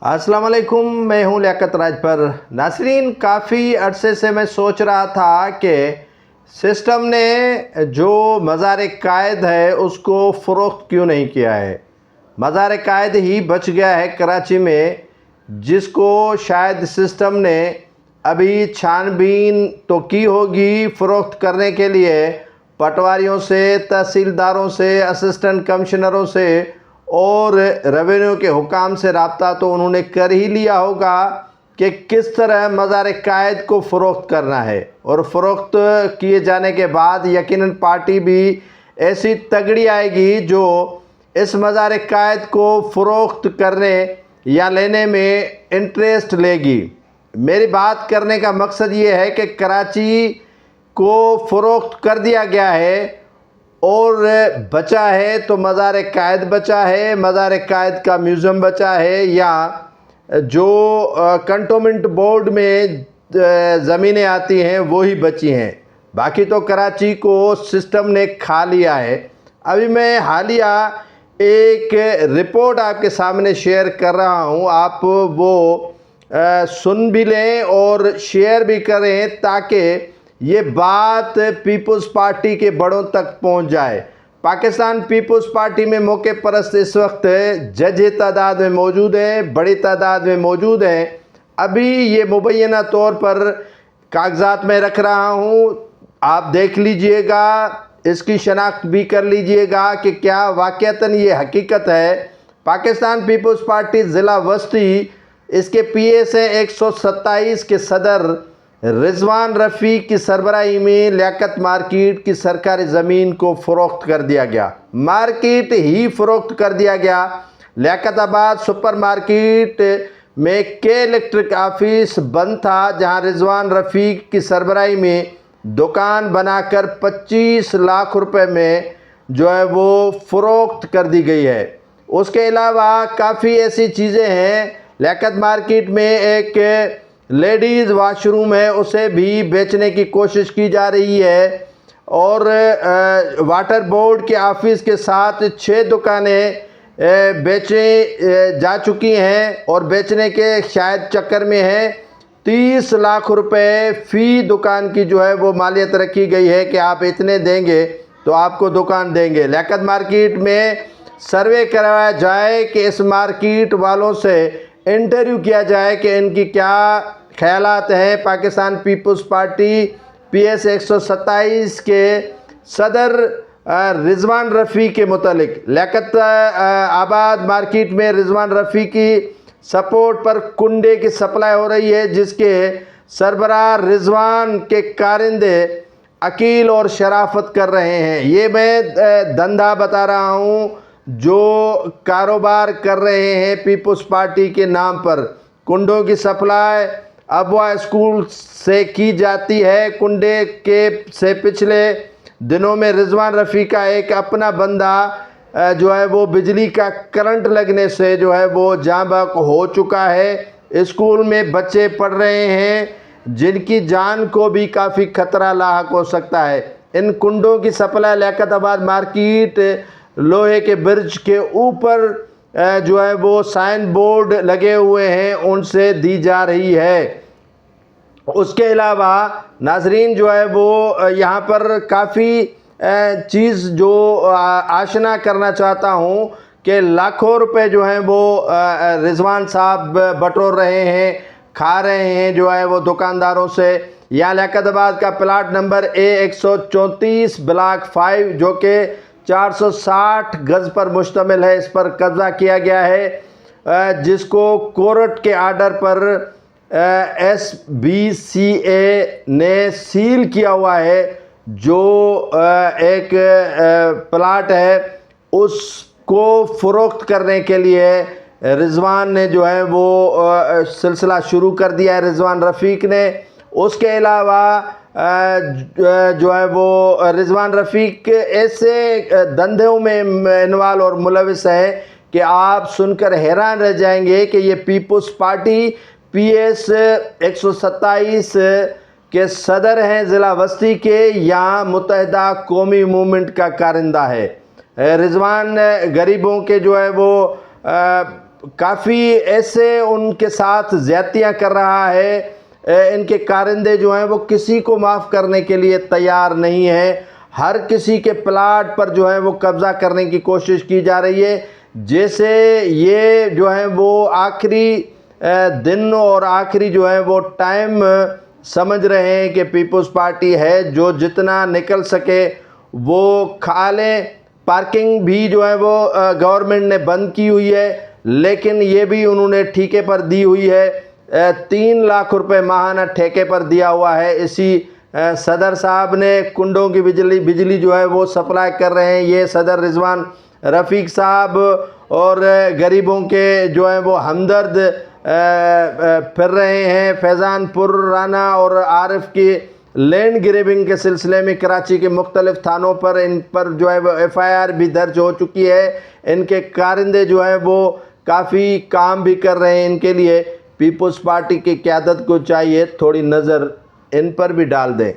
अस्सलाम वालेकुम, मैं हूं लियाकत राजपर। नासरीन, काफ़ी अरसे से मैं सोच रहा था कि सिस्टम ने जो मज़ार कायद है उसको फ़रोख्त क्यों नहीं किया है। मज़ार कायद ही बच गया है कराची में, जिसको शायद सिस्टम ने अभी छानबीन तो की होगी फ़रोख्त करने के लिए, पटवारियों से, तहसीलदारों से, असिस्टेंट कमिश्नरों से और रेवेन्यू के हुकाम से रब्ता तो उन्होंने कर ही लिया होगा कि किस तरह मज़ार कायद को फ़रोख्त करना है। और फ़रोख्त किए जाने के बाद यकीनन पार्टी भी ऐसी तगड़ी आएगी जो इस मज़ार कायद को फ़रोख्त करने या लेने में इंटरेस्ट लेगी। मेरी बात करने का मकसद ये है कि कराची को फ़रोख्त कर दिया गया है और बचा है तो मज़ार कायद बचा है, मज़ार कायद का म्यूज़ियम बचा है, या जो कंटोनमेंट बोर्ड में ज़मीनें आती हैं वो ही बची हैं। बाकी तो कराची को सिस्टम ने खा लिया है। अभी मैं हालिया एक रिपोर्ट आपके सामने शेयर कर रहा हूँ, आप वो सुन भी लें और शेयर भी करें ताकि ये बात पीपल्स पार्टी के बड़ों तक पहुंच जाए। पाकिस्तान पीपल्स पार्टी में मौके परस्त इस वक्त जज तादाद में मौजूद हैं, बड़ी तादाद में मौजूद हैं। अभी ये मुबैना तौर पर कागजात में रख रहा हूँ, आप देख लीजिएगा, इसकी शनाख्त भी कर लीजिएगा कि क्या वाक़तन ये हकीकत है। पाकिस्तान पीपल्स पार्टी ज़िला वस्ती, इसके पीए से 127 के सदर रिजवान रफ़ी की सरबराही में लियाकत मार्केट की सरकारी ज़मीन को फ़रोख्त कर दिया गया। मार्केट ही फ़रोख्त कर दिया गया। लियाकताबाद सुपर मार्केट में के इलेक्ट्रिक ऑफिस बंद था, जहां रिजवान रफ़ी की सरबराही में दुकान बनाकर 25 लाख रुपए में जो है वो फ़रोख्त कर दी गई है। उसके अलावा काफ़ी ऐसी चीज़ें हैं। लियाकत मार्केट में एक लेडीज़ वाशरूम है, उसे भी बेचने की कोशिश की जा रही है। और वाटर बोर्ड के ऑफिस के साथ 6 दुकानें बेचे जा चुकी हैं और बेचने के शायद चक्कर में है। 30 लाख रुपए फ़ी दुकान की जो है वो मालियत रखी गई है कि आप इतने देंगे तो आपको दुकान देंगे। लियाकत मार्केट में सर्वे करवाया जाए कि इस मार्केट वालों से इंटरव्यू किया जाए कि इनकी क्या ख्यालात हैं। पाकिस्तान पीपल्स पार्टी पीएस 127 के सदर रिजवान रफ़ी के मुतालिक लियाकत आबाद मार्केट में रिजवान रफ़ी की सपोर्ट पर कुंडे की सप्लाई हो रही है, जिसके सरबराह रिजवान के कारिंदे अकील और शराफत कर रहे हैं। ये मैं धंधा बता रहा हूँ जो कारोबार कर रहे हैं पीपल्स पार्टी के नाम पर। कुंडों की सप्लाई अबवा स्कूल से की जाती है। कुंडे के से पिछले दिनों में रिजवान रफ़ी का एक अपना बंदा जो है वो बिजली का करंट लगने से जो है वो जाँ बहक हो चुका है। स्कूल में बच्चे पढ़ रहे हैं जिनकी जान को भी काफ़ी खतरा लाहक हो सकता है। इन कुंडों की सप्लाई लियाकताबाद मार्केट लोहे के ब्रिज के ऊपर जो है वो साइन बोर्ड लगे हुए हैं उनसे दी जा रही है। उसके अलावा नाजरीन जो है वो यहाँ पर काफ़ी चीज़ जो आशना करना चाहता हूँ कि लाखों रुपए जो हैं वो रिजवान साहब बटोर रहे हैं, खा रहे हैं जो है वो दुकानदारों से। यहाँ लियाकताबाद का प्लाट नंबर A134 ब्लॉक 5 जो कि 460 गज़ पर मुश्तमिल है, इस पर कब्ज़ा किया गया है, जिसको कोर्ट के आर्डर पर SBCA ने सील किया हुआ है। जो एक प्लाट है उसको फ़रोख्त करने के लिए रिजवान ने जो है वो सिलसिला शुरू कर दिया है, रिजवान रफ़ीक ने। उसके अलावा जो है वो रिजवान रफ़ीक ऐसे धंधों में इन्वॉल्व और मुलविस है कि आप सुनकर हैरान रह जाएंगे कि ये पीपल्स पार्टी पीएस 127 के सदर हैं ज़िला वस्ती के, यहाँ मुत्तहिदा कौमी मूवमेंट का कारिंदा है। रिजवान गरीबों के जो है वो काफ़ी ऐसे उनके साथ ज़्यादतियाँ कर रहा है। इनके कारिंदे जो हैं वो किसी को माफ़ करने के लिए तैयार नहीं है। हर किसी के प्लाट पर जो है वो कब्ज़ा करने की कोशिश की जा रही है। जैसे ये जो है वो आखिरी दिन और आखिरी जो है वो टाइम समझ रहे हैं कि पीपल्स पार्टी है, जो जितना निकल सके वो खा लें। पार्किंग भी जो है वो गवर्नमेंट ने बंद की हुई है, लेकिन ये भी उन्होंने ठेके पर दी हुई है। 3 लाख रुपए माहाना ठेके पर दिया हुआ है। इसी सदर साहब ने कुंडों की बिजली जो है वो सप्लाई कर रहे हैं। ये सदर रिजवान रफ़ीक साहब और गरीबों के जो है वो हमदर्द फिर रहे हैं। फैज़ानपुर, राना और आरिफ की लैंड ग्रैबिंग के सिलसिले में कराची के मुख्तलिफ थानों पर इन पर जो है वो FIR भी दर्ज हो चुकी है। इनके कारिंदे जो है वो काफ़ी काम भी कर रहे हैं। इनके लिए पीपल्स पार्टी की क़यादत को चाहिए थोड़ी नज़र इन पर भी डाल दें।